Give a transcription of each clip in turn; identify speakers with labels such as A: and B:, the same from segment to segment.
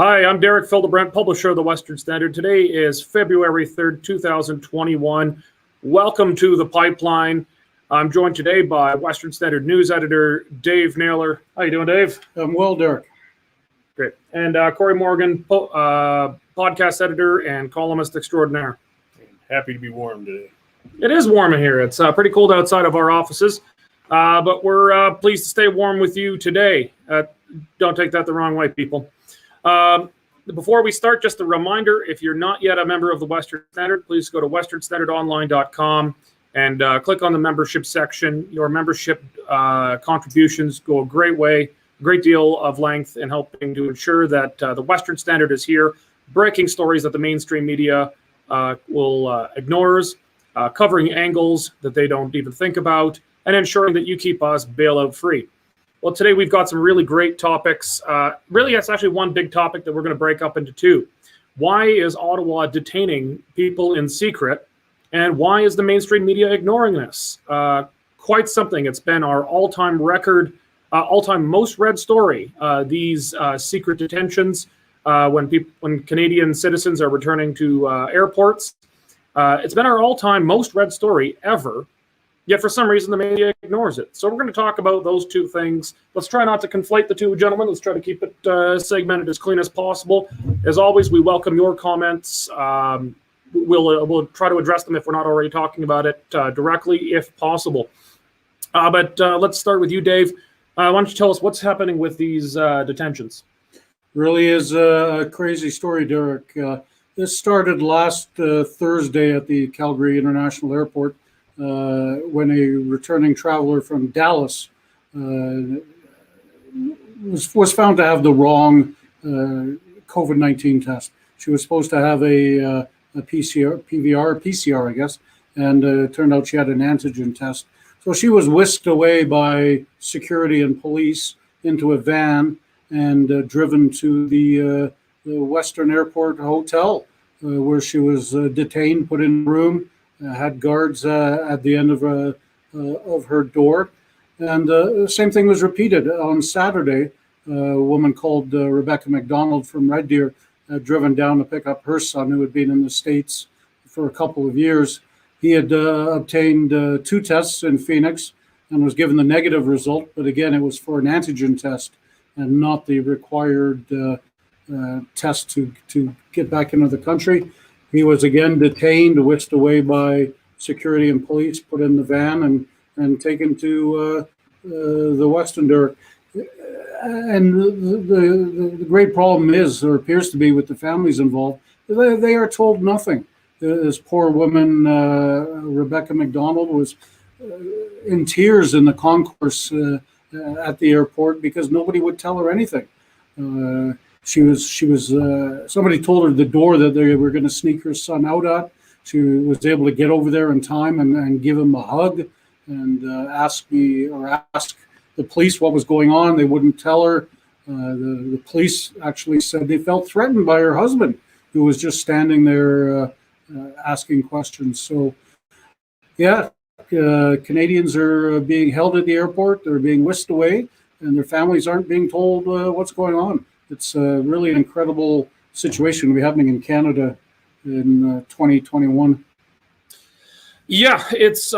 A: Hi, I'm Derek Fildebrand, publisher of the Western Standard. Today is February 3rd, 2021. Welcome to The Pipeline. I'm joined today by Western Standard News editor Dave Naylor. How you doing, Dave?
B: I'm well, Derek.
A: Great. And Corey Morgan, podcast editor and columnist extraordinaire.
C: Happy to be warm today.
A: It is warm in here. It's pretty cold outside of our offices, but we're pleased to stay warm with you today. Don't take that the wrong way, people. Before we start, just a reminder, if you're not yet a member of the Western Standard, please go to westernstandardonline.com and click on the membership section. Your membership contributions go a great way, a great deal of length in helping to ensure that the Western Standard is here, breaking stories that the mainstream media will ignores, covering angles that they don't even think about, and ensuring that you keep us bailout free. Well, today we've got some really great topics. Really, it's actually one big topic that we're going to break up into two. Why is Ottawa detaining people in secret? And why is the mainstream media ignoring this? Quite something. It's been our all-time record, all-time most read story, these secret detentions when Canadian citizens are returning to airports. It's been our all-time most read story ever. Yet for some reason, the media ignores it. So we're going to talk about those two things. Let's try not to conflate the two, gentlemen. Let's try to keep it segmented as clean as possible. As always, we welcome your comments. We'll try to address them if we're not already talking about it directly, if possible. But let's start with you, Dave. Why don't you tell us what's happening with these detentions?
B: Really is a crazy story, Derek. This started last Thursday at the Calgary International Airport. When a returning traveler from Dallas was found to have the wrong COVID-19 test. She was supposed to have a PCR, I guess, and it turned out she had an antigen test. So she was whisked away by security and police into a van and driven to the Western Airport Hotel, where she was detained, put in a room. Had guards at the end of her door. And the same thing was repeated on Saturday. A woman called Rebecca McDonald from Red Deer had driven down to pick up her son, who had been in the States for a couple of years. He had obtained two tests in Phoenix and was given the negative result. But again, it was for an antigen test and not the required test to get back into the country. He was again detained, whisked away by security and police, put in the van and taken to the Western Dirt. And the great problem is, or appears to be, with the families involved, they are told nothing. This poor woman, Rebecca McDonald, was in tears in the concourse at the airport because nobody would tell her anything. She was. Somebody told her the door that they were going to sneak her son out at. She was able to get over there in time and give him a hug and ask the police what was going on. They wouldn't tell her. The police actually said they felt threatened by her husband, who was just standing there asking questions. So, yeah, Canadians are being held at the airport. They're being whisked away, and their families aren't being told what's going on. It's really an incredible situation to be happening in Canada in 2021.
A: Yeah, it's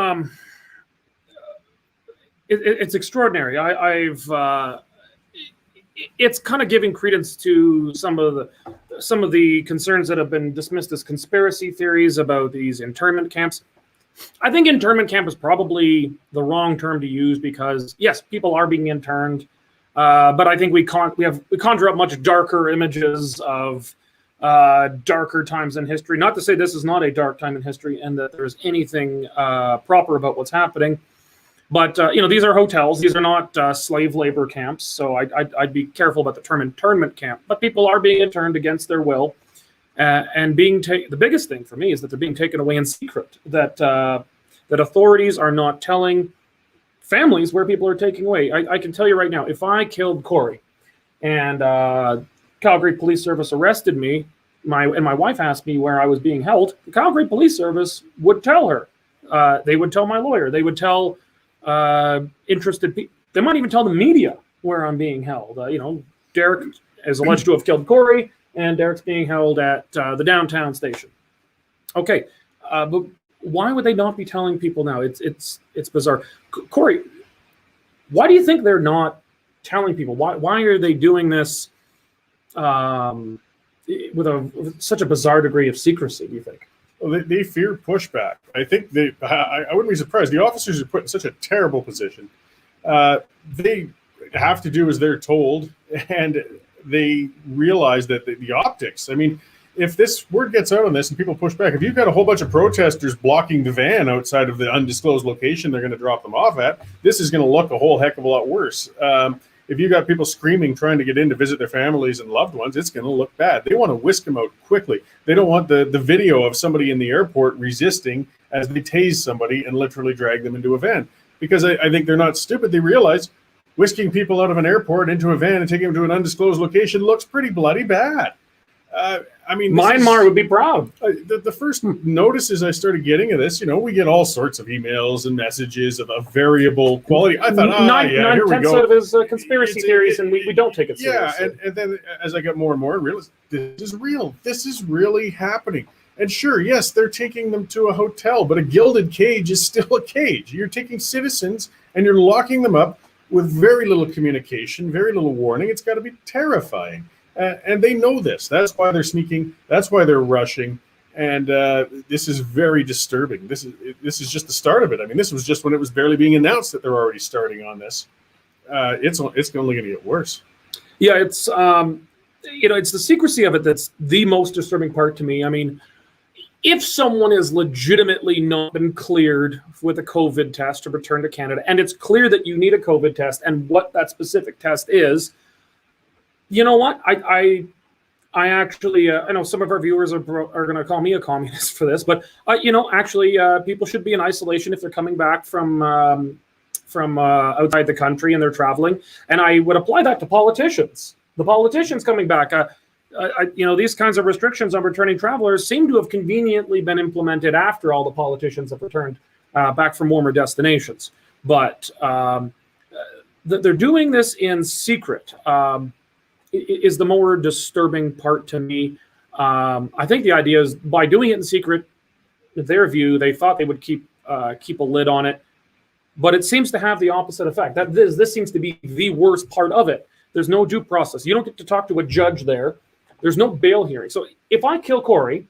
A: extraordinary. It's kind of giving credence to some of the concerns that have been dismissed as conspiracy theories about these internment camps. I think internment camp is probably the wrong term to use because yes, people are being interned. But I think we conjure up much darker images of darker times in history. Not to say this is not a dark time in history and that there's anything proper about what's happening. But these are hotels. These are not slave labor camps. So I'd be careful about the term internment camp. But people are being interned against their will, and the biggest thing for me is that they're being taken away in secret. That authorities are not telling families where people are taking away. I can tell you right now, if I killed Corey and Calgary Police Service arrested me, my wife asked me where I was being held, the Calgary Police Service would tell her. They would tell my lawyer. They would tell interested people. They might even tell the media where I'm being held. Derek is alleged to have killed Corey, and Derek's being held at the downtown station. Okay, but why would they not be telling people now? It's bizarre. Corey, why do you think they're not telling people? Why are they doing this with such a bizarre degree of secrecy, do you think?
C: Well, they fear pushback. I think I wouldn't be surprised. The officers are put in such a terrible position. They have to do as they're told, and they realize that the optics, I mean, if this word gets out on this and people push back, if you've got a whole bunch of protesters blocking the van outside of the undisclosed location they're going to drop them off at, this is going to look a whole heck of a lot worse. If you got people screaming, trying to get in to visit their families and loved ones, it's going to look bad. They want to whisk them out quickly. They don't want the video of somebody in the airport resisting as they tase somebody and literally drag them into a van. Because I think they're not stupid. They realize whisking people out of an airport into a van and taking them to an undisclosed location looks pretty bloody bad. I mean,
A: Myanmar would be proud.
C: The first notices I started getting of this, we get all sorts of emails and messages of a variable quality. I thought, here we go.
A: Of his conspiracy theories, and we don't take it seriously.
C: Yeah, and then as I got more and more, I realized this is real. This is really happening. And sure, yes, they're taking them to a hotel, but a gilded cage is still a cage. You're taking citizens and you're locking them up with very little communication, very little warning. It's got to be terrifying. And they know this. That's why they're sneaking. That's why they're rushing. And this is very disturbing. This is just the start of it. I mean, this was just when it was barely being announced that they're already starting on this. It's only going to get worse.
A: Yeah, it's it's the secrecy of it that's the most disturbing part to me. I mean, if someone is legitimately not been cleared with a COVID test to return to Canada, and it's clear that you need a COVID test and what that specific test is, you know what? I actually, I know some of our viewers are going to call me a communist for this, but people should be in isolation if they're coming back from outside the country and they're traveling. And I would apply that to politicians. The politicians coming back, these kinds of restrictions on returning travelers seem to have conveniently been implemented after all the politicians have returned back from warmer destinations. But they're doing this in secret. Is the more disturbing part to me. I think the idea is by doing it in secret, in their view, they thought they would keep a lid on it, but it seems to have the opposite effect. This seems to be the worst part of it. There's no due process. You don't get to talk to a judge there. There's no bail hearing. So if I kill Corey,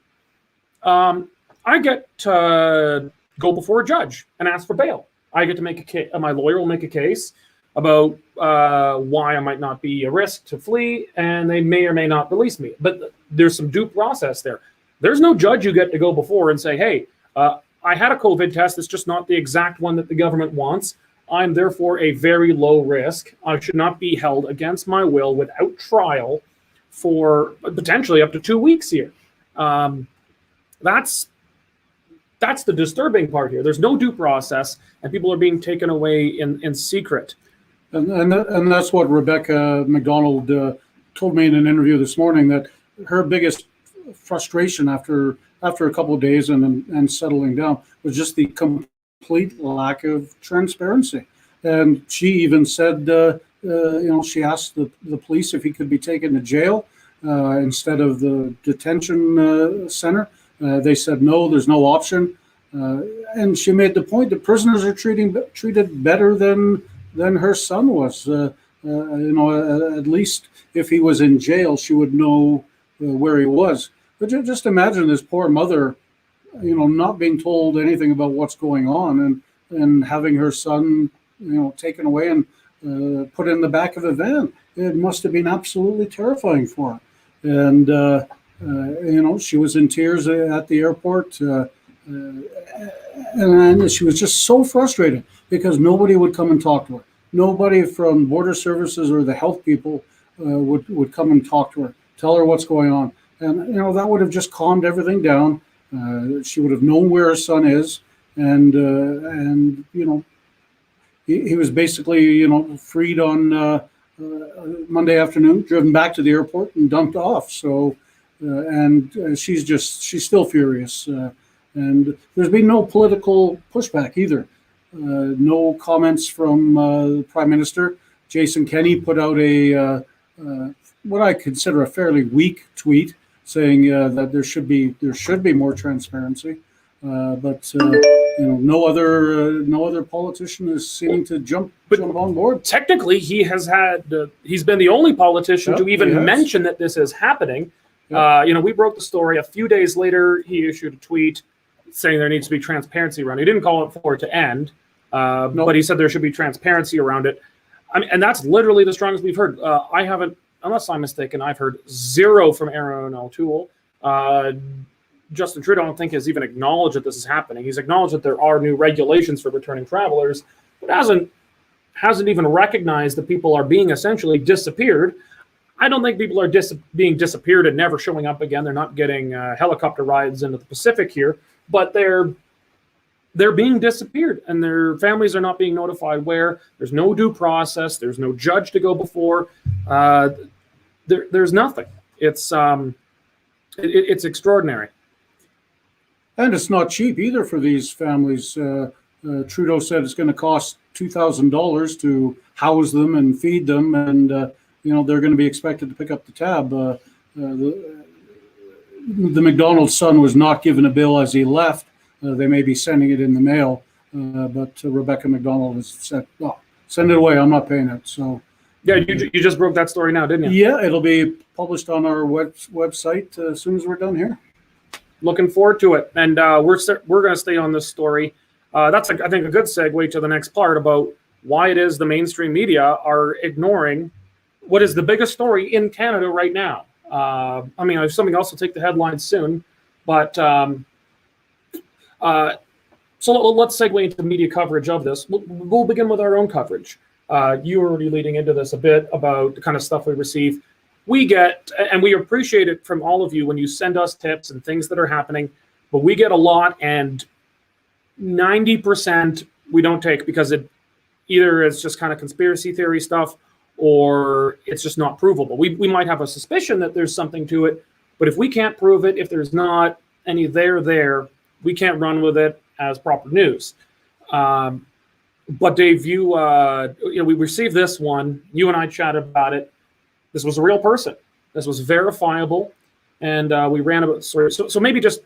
A: I get to go before a judge and ask for bail. I get to make a case. My lawyer will make a case about why I might not be a risk to flee, and they may or may not release me. But there's some due process there. There's no judge you get to go before and say, hey, I had a COVID test. It's just not the exact one that the government wants. I'm therefore a very low risk. I should not be held against my will without trial for potentially up to 2 weeks here. That's the disturbing part here. There's no due process, and people are being taken away in secret.
B: And that's what Rebecca McDonald told me in an interview this morning, that her biggest frustration after a couple of days and settling down was just the complete lack of transparency. And she even said, she asked the police if he could be taken to jail instead of the detention center. They said no, there's no option. And she made the point that prisoners are treated better than her son was. At least if he was in jail, she would know where he was. But just imagine this poor mother, not being told anything about what's going on and having her son, taken away and put in the back of a van. It must have been absolutely terrifying for her. And, she was in tears at the airport. And she was just so frustrated because nobody would come and talk to her. Nobody from border services or the health people would come and talk to her, tell her what's going on. And, that would have just calmed everything down. She would have known where her son is. And he was basically, freed on Monday afternoon, driven back to the airport and dumped off. So, she's still furious. And there's been no political pushback either. No comments from the Prime Minister. Jason Kenney put out a what I consider a fairly weak tweet, saying that there should be more transparency. But no other politician is seeming to jump on board.
A: Technically, he's been the only politician to even mention that this is happening. We broke the story. A few days later, he issued a tweet saying there needs to be transparency around it. He didn't call for it to end, but he said there should be transparency around it. I mean, and that's literally the strongest we've heard. I haven't, unless I'm mistaken, I've heard zero from Aaron O'Toole. Justin Trudeau, I don't think, has even acknowledged that this is happening. He's acknowledged that there are new regulations for returning travelers, but hasn't even recognized that people are being essentially disappeared. I don't think people are being disappeared and never showing up again. They're not getting helicopter rides into the Pacific here, but they're being disappeared, and their families are not being notified where. There's no due process. There's no judge to go before. There's nothing. It's extraordinary.
B: And it's not cheap either for these families. Trudeau said it's going to cost $2,000 to house them and feed them, and they're going to be expected to pick up the tab. The McDonald's son was not given a bill as he left. They may be sending it in the mail, but Rebecca McDonald has said, "Oh, send it away. I'm not paying it." So,
A: yeah, you just broke that story now, didn't you?
B: Yeah, it'll be published on our website as soon as we're done here.
A: Looking forward to it, and we're going to stay on this story. That's, I think, a good segue to the next part about why it is the mainstream media are ignoring what is the biggest story in Canada right now. I have something else will take the headlines soon, but so let's segue into media coverage of this. We'll begin with our own coverage. You were already leading into this a bit about the kind of stuff we receive. We get, and we appreciate it from all of you when you send us tips and things that are happening, but we get a lot, and 90% we don't take because it either is just kind of conspiracy theory stuff or it's just not provable. We might have a suspicion that there's something to it, but if we can't prove it, if there's not any there, we can't run with it as proper news. But Dave, we received this one. You and I chatted about it. This was a real person. This was verifiable, and we ran about the story. So maybe just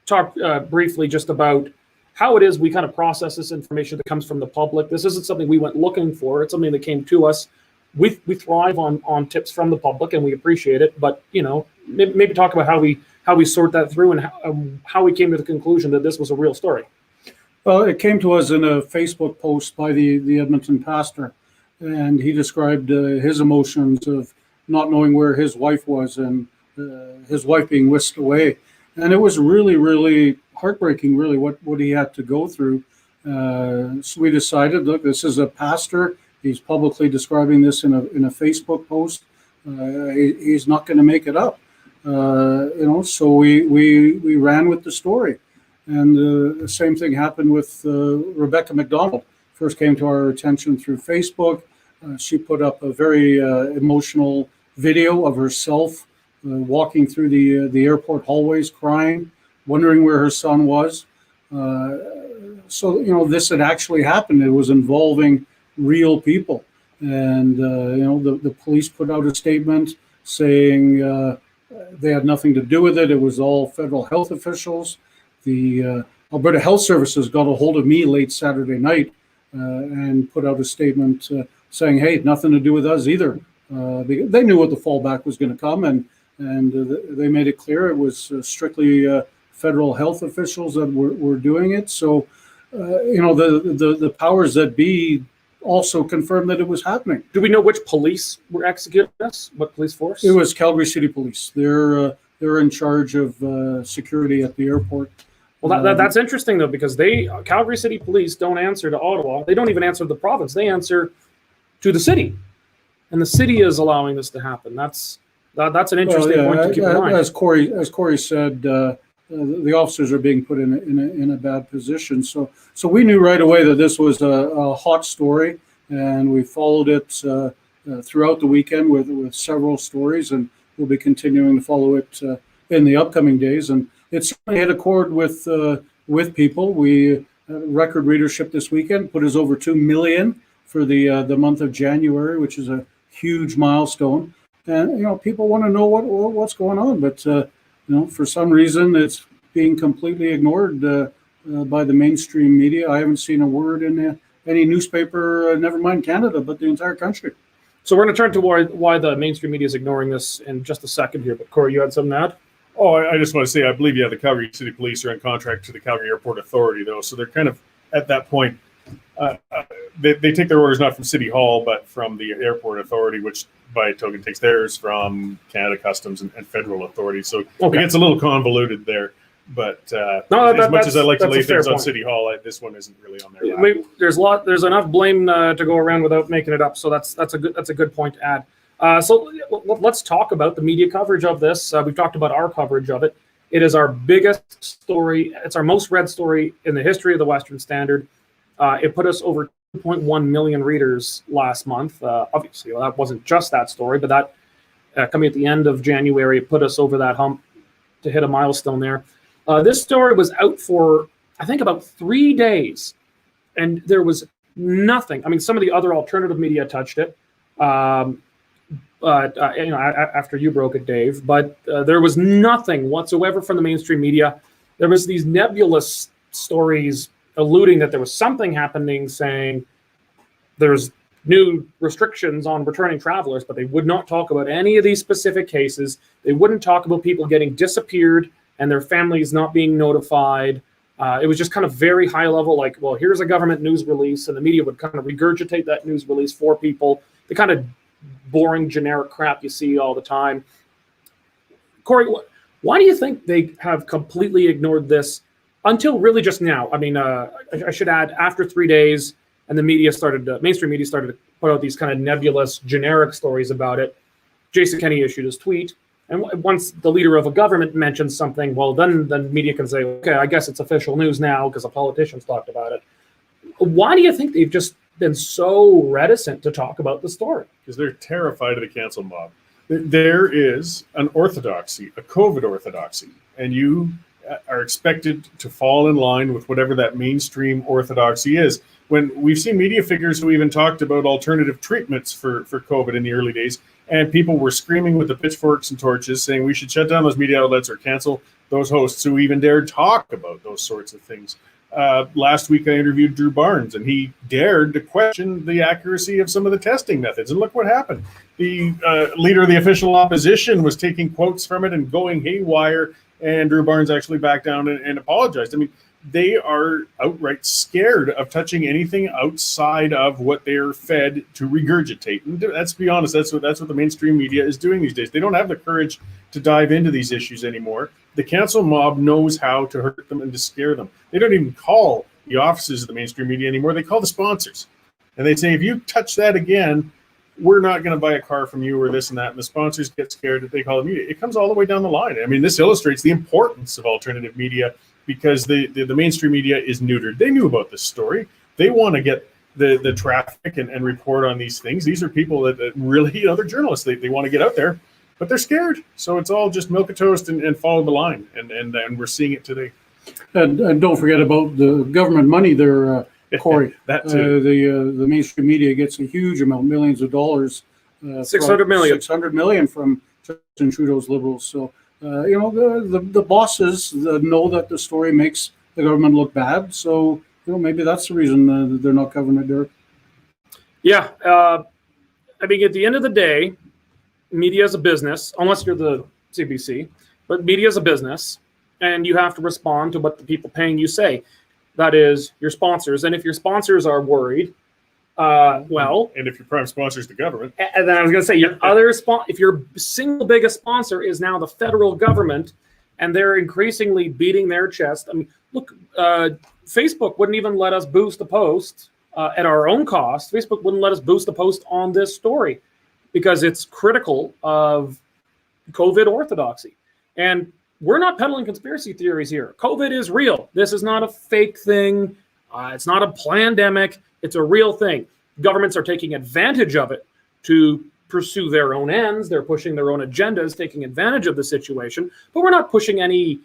A: talk briefly just about how it is we kind of process this information that comes from the public. This isn't something we went looking for. It's something that came to us. We thrive on tips from the public, and we appreciate it. But maybe talk about how we sort that through and how we came to the conclusion that this was a real story.
B: Well, it came to us in a Facebook post by the Edmonton pastor, and he described his emotions of not knowing where his wife was and his wife being whisked away. And it was really, really heartbreaking, really, what he had to go through. So we decided, look, this is a pastor. He's publicly describing this in a Facebook post. He's not going to make it up. So we ran with the story. And the same thing happened with Rebecca McDonald. First came to our attention through Facebook. She put up a very emotional video of herself walking through the airport hallways, crying, wondering where her son was. So this had actually happened. It was involving real people. And, the police put out a statement saying they had nothing to do with it. It was all federal health officials. The Alberta Health Services got a hold of me late Saturday night and put out a statement saying, hey, nothing to do with us either. They knew what the fallback was going to come, and they made it clear it was strictly federal health officials that were doing it. So, the powers that be also confirmed that it was happening.
A: Do we know which police were executing this? What police force?
B: It was Calgary City Police. They're in charge of security at the airport.
A: Well, that's interesting, though, because Calgary City Police don't answer to Ottawa. They don't even answer to the province. They answer to the city. And the city is allowing this to happen. That's an interesting point to keep in mind.
B: As Corey said, the officers are being put in a bad position. So we knew right away that this was a hot story, and we followed it throughout the weekend with several stories, and we'll be continuing to follow it in the upcoming days. And it certainly hit a chord with people. We had record readership this weekend, put us over 2 million for the month of January, which is a huge milestone. and people want to know what's going on, but for some reason it's being completely ignored by the mainstream media. I haven't seen a word in any newspaper, never mind Canada, but the entire country.
A: So we're going to turn to why the mainstream media is ignoring this in just a second here. But Corey, you had something to add?
C: Oh, I just want to say, I believe, the Calgary City Police are in contract to the Calgary Airport Authority, though. So they're kind of at that point. They take their orders not from City Hall, but from the Airport Authority, which by token takes theirs from Canada Customs and federal authorities. So it gets a little convoluted there. But as much as I like to lay things on City Hall, this one isn't really on their lap.
A: There's enough blame to go around without making it up. So that's a good point to add. So let's talk about the media coverage of this. We've talked about our coverage of it. It is our biggest story. It's our most read story in the history of the Western Standard. It put us over 2.1 million readers last month. Obviously, that wasn't just that story, but that coming at the end of January, it put us over that hump to hit a milestone there. This story was out for, I think, about 3 days, and there was nothing. I mean, some of the other alternative media touched it, after you broke it, Dave, but there was nothing whatsoever from the mainstream media. There was these nebulous stories alluding that there was something happening, saying there's new restrictions on returning travelers, but they would not talk about any of these specific cases. They wouldn't talk about people getting disappeared and their families not being notified. It was just kind of very high level, like, well, here's a government news release, and the media would kind of regurgitate that news release for people. The kind of boring, generic crap you see all the time. Corey, why do you think they have completely ignored this until really just now? I mean, I should add, after 3 days, and the mainstream media started to put out these kind of nebulous, generic stories about it. Jason Kenney issued his tweet. And once the leader of a government mentions something, well, then the media can say, okay, I guess it's official news now because the politicians talked about it. Why do you think they've just been so reticent to talk about the story?
C: Because they're terrified of the cancel mob. There is an orthodoxy, a COVID orthodoxy, and you are expected to fall in line with whatever that mainstream orthodoxy is. When we've seen media figures who even talked about alternative treatments for COVID in the early days, and people were screaming with the pitchforks and torches saying we should shut down those media outlets or cancel those hosts who even dared talk about those sorts of things. Last week, I interviewed Drew Barnes, and he dared to question the accuracy of some of the testing methods. And look what happened. The leader of the official opposition was taking quotes from it and going haywire, and Drew Barnes actually backed down and apologized. I mean, they are outright scared of touching anything outside of what they're fed to regurgitate. And let's be honest, that's what the mainstream media is doing these days. They don't have the courage to dive into these issues anymore. The cancel mob knows how to hurt them and to scare them. They don't even call the offices of the mainstream media anymore. They call the sponsors. And they say, if you touch that again, we're not going to buy a car from you or this and that. And the sponsors get scared that they call the media. It comes all the way down the line. I mean, this illustrates the importance of alternative media, because the mainstream media is neutered. They knew about this story. They want to get the traffic and report on these things. These are people that really, they're journalists. They want to get out there, but they're scared. So it's all just milk a toast and follow the line. And we're seeing it today.
B: And don't forget about the government money there, Corey.
C: That too.
B: The mainstream media gets a huge amount, millions of dollars.
A: 600 million.
B: 600 million from Justin Trudeau's Liberals. So, the bosses know that the story makes the government look bad. So, maybe that's the reason they're not covering it, Derek.
A: Yeah. I mean, at the end of the day, media is a business, unless you're the CBC, but media is a business, and you have to respond to what the people paying you say. That is your sponsors. And if your sponsors are worried, well,
C: and if your prime sponsor is the government,
A: and then I was going to say your other if your single biggest sponsor is now the federal government, and they're increasingly beating their chest. I mean, look, Facebook wouldn't even let us boost the post at our own cost. Facebook wouldn't let us boost the post on this story because it's critical of COVID orthodoxy. And we're not peddling conspiracy theories here. COVID is real. This is not a fake thing. It's not a plandemic. It's a real thing. Governments are taking advantage of it to pursue their own ends. They're pushing their own agendas, taking advantage of the situation. But we're not pushing any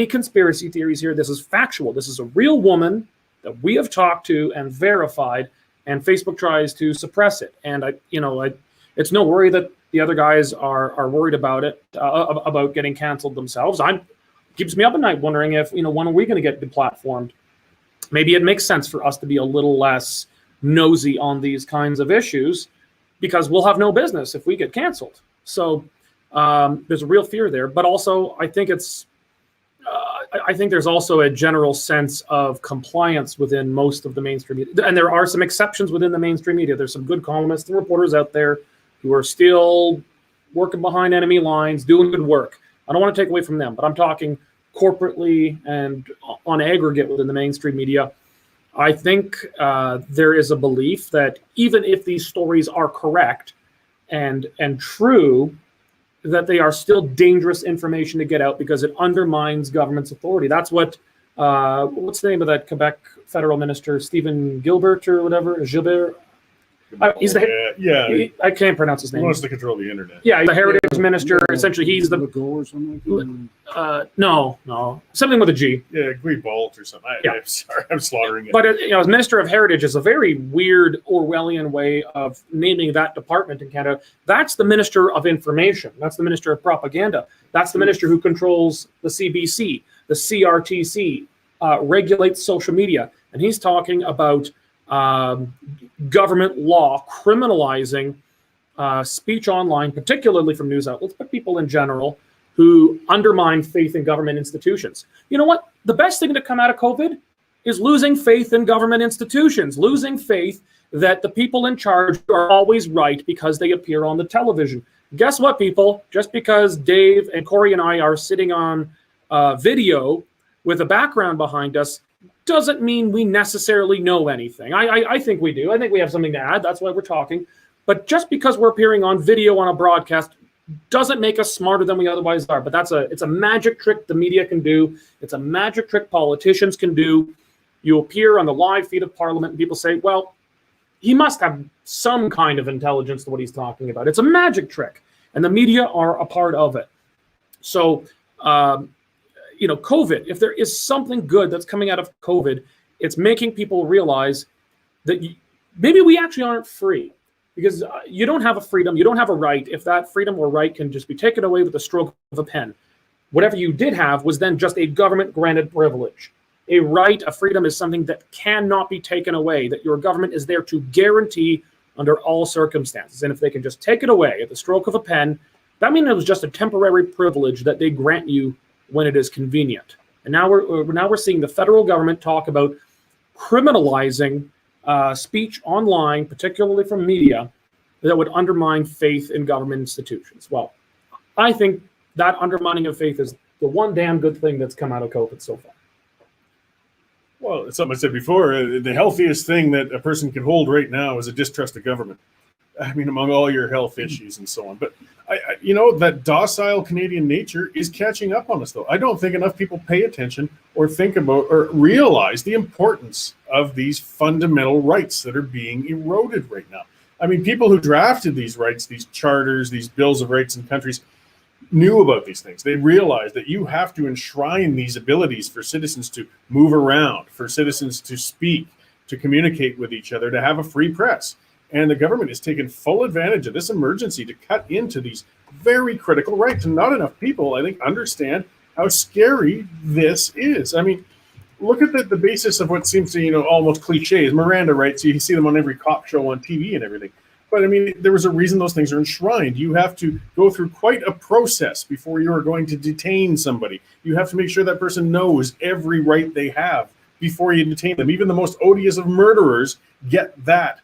A: conspiracy theories here. This is factual. This is a real woman that we have talked to and verified, and Facebook tries to suppress it. And It's no worry that the other guys are worried about it, about getting canceled themselves. Keeps me up at night wondering if, when are we going to get deplatformed? Maybe it makes sense for us to be a little less nosy on these kinds of issues, because we'll have no business if we get canceled. So there's a real fear there. But also, I think there's also a general sense of compliance within most of the mainstream media. And there are some exceptions within the mainstream media. There's some good columnists and reporters out there who are still working behind enemy lines, doing good work. I don't want to take away from them, but I'm talking corporately and on aggregate within the mainstream media. I think there is a belief that even if these stories are correct and true, that they are still dangerous information to get out because it undermines government's authority. That's what, what's the name of that Quebec federal minister, Stephen Gilbert or whatever, Gilbert? He's the I can't pronounce his name.
C: He wants to control the internet.
A: Yeah, he's the heritage minister. Essentially, he's the
B: or something like
A: no, something with a G.
C: Yeah, Guy Bolt or something. I'm sorry, I'm slaughtering it.
A: But as Minister of Heritage is a very weird Orwellian way of naming that department in Canada. That's the Minister of Information. That's the Minister of Propaganda. That's the minister who controls the CBC, the CRTC, regulates social media, and he's talking about government law criminalizing speech online, particularly from news outlets, but people in general who undermine faith in government institutions. You know what? The best thing to come out of COVID is losing faith in government institutions, losing faith that the people in charge are always right because they appear on the television. Guess what, people? Just because Dave and Corey and I are sitting on video with a background behind us doesn't mean we necessarily know anything. I think we do. I think we have something to add. That's why we're talking. But just because we're appearing on video on a broadcast doesn't make us smarter than we otherwise are. But it's a magic trick the media can do. It's a magic trick politicians can do. You appear on the live feed of Parliament and people say, well, he must have some kind of intelligence to what he's talking about. It's a magic trick. And the media are a part of it. So, COVID, if there is something good that's coming out of COVID, it's making people realize that maybe we actually aren't free, because you don't have a freedom, you don't have a right if that freedom or right can just be taken away with the stroke of a pen. Whatever you did have was then just a government-granted privilege. A right, a freedom is something that cannot be taken away, that your government is there to guarantee under all circumstances. And if they can just take it away at the stroke of a pen, that means it was just a temporary privilege that they grant you when it is convenient. And now we're seeing the federal government talk about criminalizing speech online, particularly from media, that would undermine faith in government institutions. Well, I think that undermining of faith is the one damn good thing that's come out of COVID so far.
C: Well, it's something I said before. The healthiest thing that a person can hold right now is a distrust of government. I mean, among all your health issues and so on. But, that docile Canadian nature is catching up on us, though. I don't think enough people pay attention or think about or realize the importance of these fundamental rights that are being eroded right now. I mean, people who drafted these rights, these charters, these bills of rights in countries, knew about these things. They realized that you have to enshrine these abilities for citizens to move around, for citizens to speak, to communicate with each other, to have a free press. And the government has taken full advantage of this emergency to cut into these very critical rights. And not enough people, I think, understand how scary this is. I mean, look at the basis of what seems to, almost cliches. Miranda rights, you see them on every cop show on TV and everything. But I mean, there was a reason those things are enshrined. You have to go through quite a process before you are going to detain somebody. You have to make sure that person knows every right they have before you detain them. Even the most odious of murderers get that,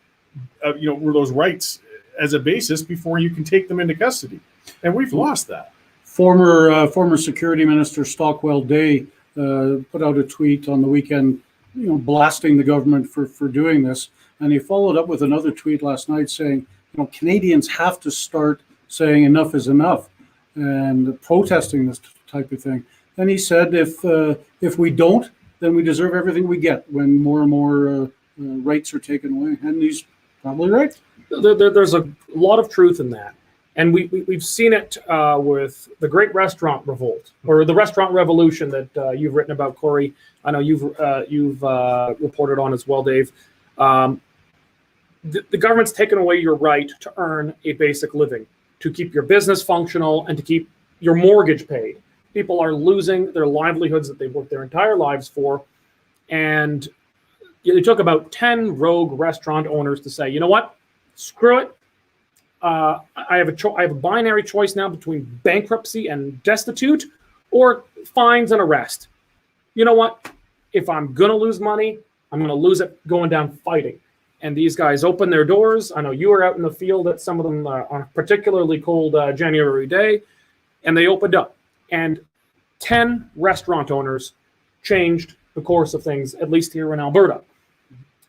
C: those rights as a basis before you can take them into custody. And we've lost that.
B: Former Security Minister Stockwell Day put out a tweet on the weekend, blasting the government for doing this. And he followed up with another tweet last night saying, Canadians have to start saying enough is enough and protesting this type of thing. And he said, if we don't, then we deserve everything we get when more and more rights are taken away. And he's probably right.
A: There's a lot of truth in that. And we've seen it with the Great Restaurant Revolt, or the Restaurant Revolution that you've written about, Corey. I know you've reported on as well, Dave. the government's taken away your right to earn a basic living, to keep your business functional, and to keep your mortgage paid. People are losing their livelihoods that they've worked their entire lives for. And it took about 10 rogue restaurant owners to say, you know what, screw it. I have a binary choice now between bankruptcy and destitute, or fines and arrest. You know what? If I'm going to lose money, I'm going to lose it going down fighting. And these guys opened their doors. I know you were out in the field at some of them on a particularly cold January day, and they opened up. And 10 restaurant owners changed the course of things, at least here in Alberta.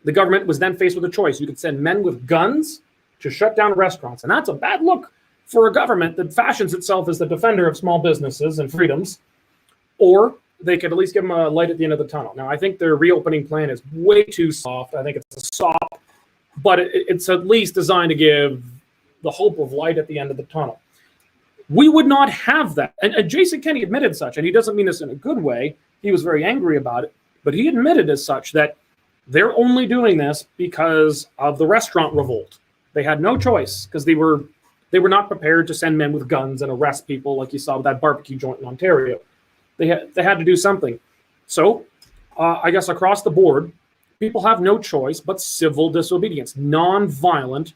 A: The government was then faced with a choice. You could send men with guns to shut down restaurants. And that's a bad look for a government that fashions itself as the defender of small businesses and freedoms. Or they could at least give them a light at the end of the tunnel. Now, I think their reopening plan is way too soft. I think it's a soft, but it's at least designed to give the hope of light at the end of the tunnel. We would not have that. And Jason Kenney admitted such, and he doesn't mean this in a good way. He was very angry about it, but he admitted as such that they're only doing this because of the restaurant revolt. They had no choice because they were not prepared to send men with guns and arrest people like you saw with that barbecue joint in Ontario. They had to do something. So I guess across the board, people have no choice but civil disobedience, non-violent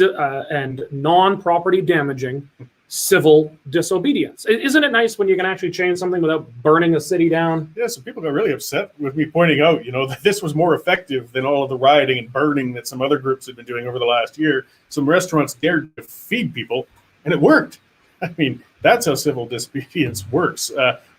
A: and non-property damaging civil disobedience. Isn't it nice when you can actually change something without burning a city down?
C: Yeah, so people got really upset with me pointing out, that this was more effective than all of the rioting and burning that some other groups had been doing over the last year. Some restaurants dared to feed people, and it worked. I mean, that's how civil disobedience works.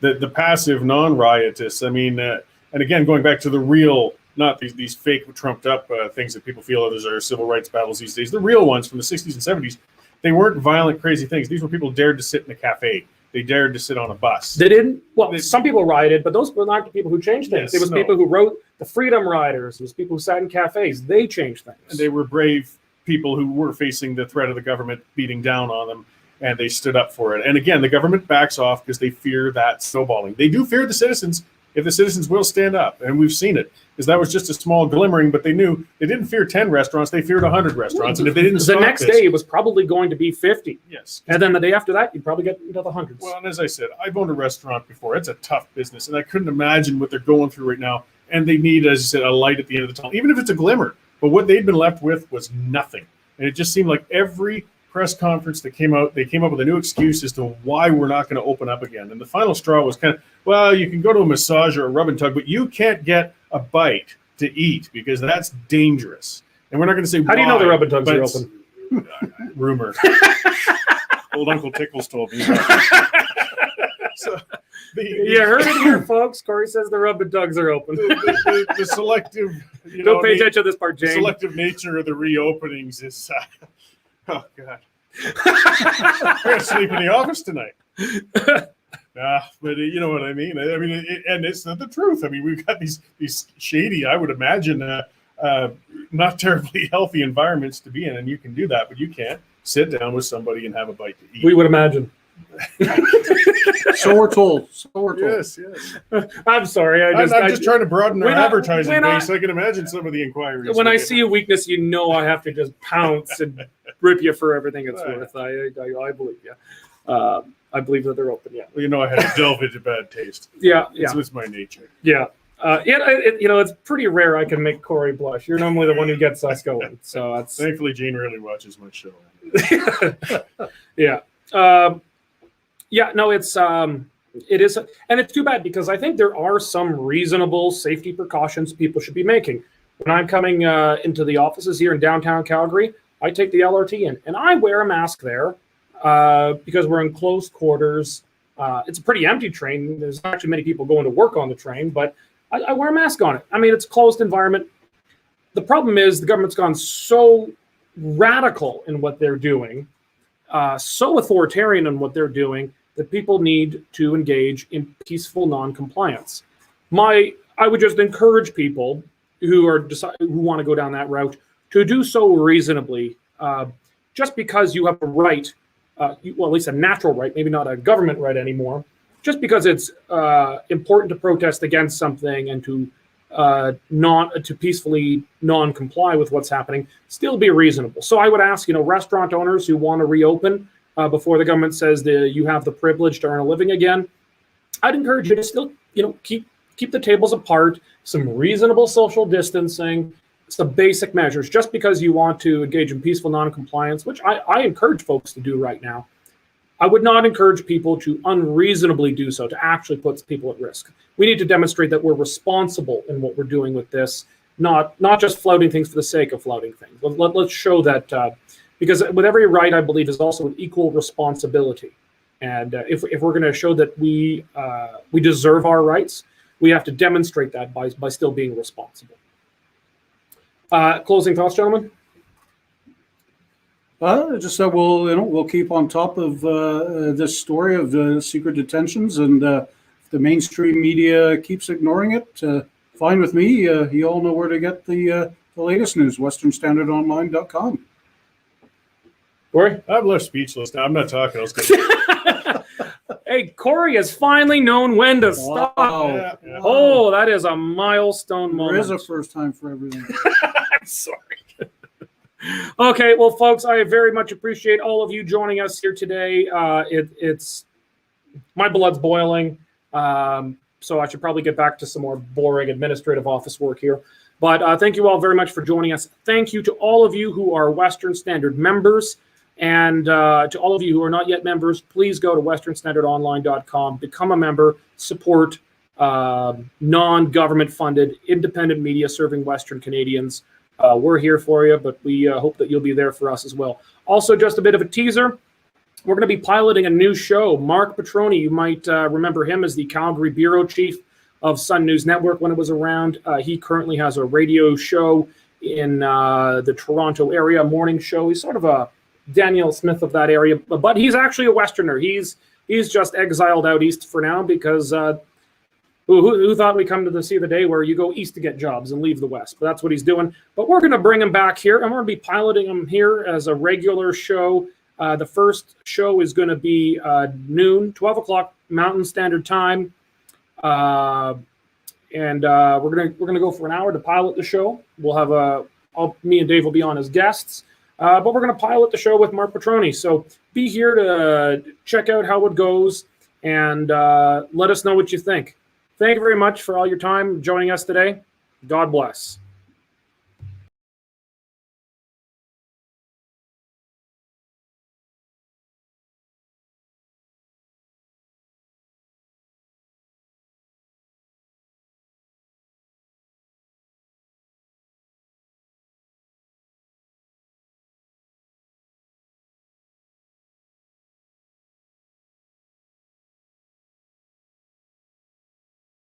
C: The passive, non-riotous. I mean, and again, going back to the real, not these fake, trumped-up things that people feel are civil rights battles these days. The real ones from the 60s and 70s, they weren't violent, crazy things. These were people who dared to sit in a cafe. They dared to sit on a bus.
A: They didn't. Well, some people rioted, but those were not the people who changed things. It was people who wrote the Freedom Riders. It was people who sat in cafes. They changed things.
C: And they were brave people who were facing the threat of the government beating down on them, and they stood up for it. And again, the government backs off because they fear that snowballing. They do fear the citizens if the citizens will stand up, and we've seen it. Because that was just a small glimmering, but they knew they didn't fear 10 restaurants, they feared 100 restaurants. And if they didn't
A: the next day, it was probably going to be 50.
C: Yes.
A: And then the day after that, you'd probably get into the hundreds.
C: Well, and as I said, I've owned a restaurant before. It's a tough business, and I couldn't imagine what they're going through right now. And they need, as I said, a light at the end of the tunnel, even if it's a glimmer. But what they'd been left with was nothing. And it just seemed like every press conference that came out, they came up with a new excuse as to why we're not going to open up again. And the final straw was kind of, well, you can go to a massage or a rub and tug, but you can't get a bite to eat because that's dangerous. And we're not going to say
A: how do you know the rub and tugs are open?
C: Rumor. Old Uncle Tickles told me. So
A: you heard it here, folks. Corey says the rub and tugs are open.
C: The selective,
A: don't pay attention to this part, Jane.
C: The selective nature of the reopenings is, oh God, I'm going to sleep in the office tonight. But you know what I mean. And it's the truth. I mean, we've got these shady, I would imagine, not terribly healthy environments to be in, and you can do that, but you can't sit down with somebody and have a bite to eat.
A: We would imagine.
B: So we're told.
C: Yes.
A: I'm sorry. I'm
C: just trying to broaden our advertising base. So I can imagine some of the inquiries.
A: When I see a weakness, I have to just pounce and rip you for everything it's worth. I believe you. I believe that they're open. Yeah.
C: Well, I had to delve into bad taste.
A: Yeah.
C: It's my nature.
A: Yeah. It's pretty rare I can make Corey blush. You're normally the one who gets us going. So that's
C: thankfully Jane really watches my show.
A: Yeah. It is, and it's too bad because I think there are some reasonable safety precautions people should be making. When I'm coming into the offices here in downtown Calgary, I take the LRT in, and I wear a mask there because we're in close quarters. It's a pretty empty train. There's not actually many people going to work on the train, but I wear a mask on it. I mean, it's a closed environment. The problem is the government's gone so radical in what they're doing, so authoritarian in what they're doing, that people need to engage in peaceful non-compliance. I would just encourage people who want to go down that route to do so reasonably. Just because you have a right, at least a natural right, maybe not a government right anymore, just because it's important to protest against something and to not to peacefully non-comply with what's happening, still be reasonable. So I would ask, restaurant owners who want to reopen before the government says that you have the privilege to earn a living again, I'd encourage you to still, keep the tables apart, some reasonable social distancing, some basic measures. Just because you want to engage in peaceful non-compliance, which I encourage folks to do right now, I would not encourage people to unreasonably do so, to actually put people at risk. We need to demonstrate that we're responsible in what we're doing with this, not just flouting things for the sake of flouting things. Let's show that, because with every right, I believe, is also an equal responsibility. And if we're going to show that we deserve our rights, we have to demonstrate that by still being responsible. Closing thoughts, gentlemen?
B: Just that we'll keep on top of this story of the secret detentions, and if the mainstream media keeps ignoring it, fine with me. You all know where to get the latest news: westernstandardonline.com.
A: Corey?
C: I'm left speechless now. I'm not talking. I was gonna...
A: Hey, Corey has finally known when to stop.
B: Wow.
C: Yeah.
A: Oh, that is a milestone moment.
B: There is a first time for everything.
A: I'm sorry. Okay, well, folks, I very much appreciate all of you joining us here today. It's my blood's boiling, so I should probably get back to some more boring administrative office work here. But thank you all very much for joining us. Thank you to all of you who are Western Standard members, and to all of you who are not yet members, please go to westernstandardonline.com, become a member, support non-government funded independent media serving Western Canadians. We're here for you, but we hope that you'll be there for us as well. Also, just a bit of a teaser. We're going to be piloting a new show. Mark Petroni, you might remember him as the Calgary bureau chief of Sun News Network when it was around. He currently has a radio show in the Toronto area, morning show. He's sort of a Daniel Smith of that area, but he's actually a Westerner. He's just exiled out east for now because who thought we'd come to see the day where you go east to get jobs and leave the west? But that's what he's doing. But we're going to bring him back here, and we're going to be piloting him here as a regular show. The first show is going to be noon, 12 o'clock Mountain Standard Time. We're gonna go for an hour to pilot the show. We'll have me and Dave will be on as guests, but we're gonna pilot the show with Mark Petroni. So be here to check out how it goes and let us know what you think. Thank you very much for all your time joining us today. God bless.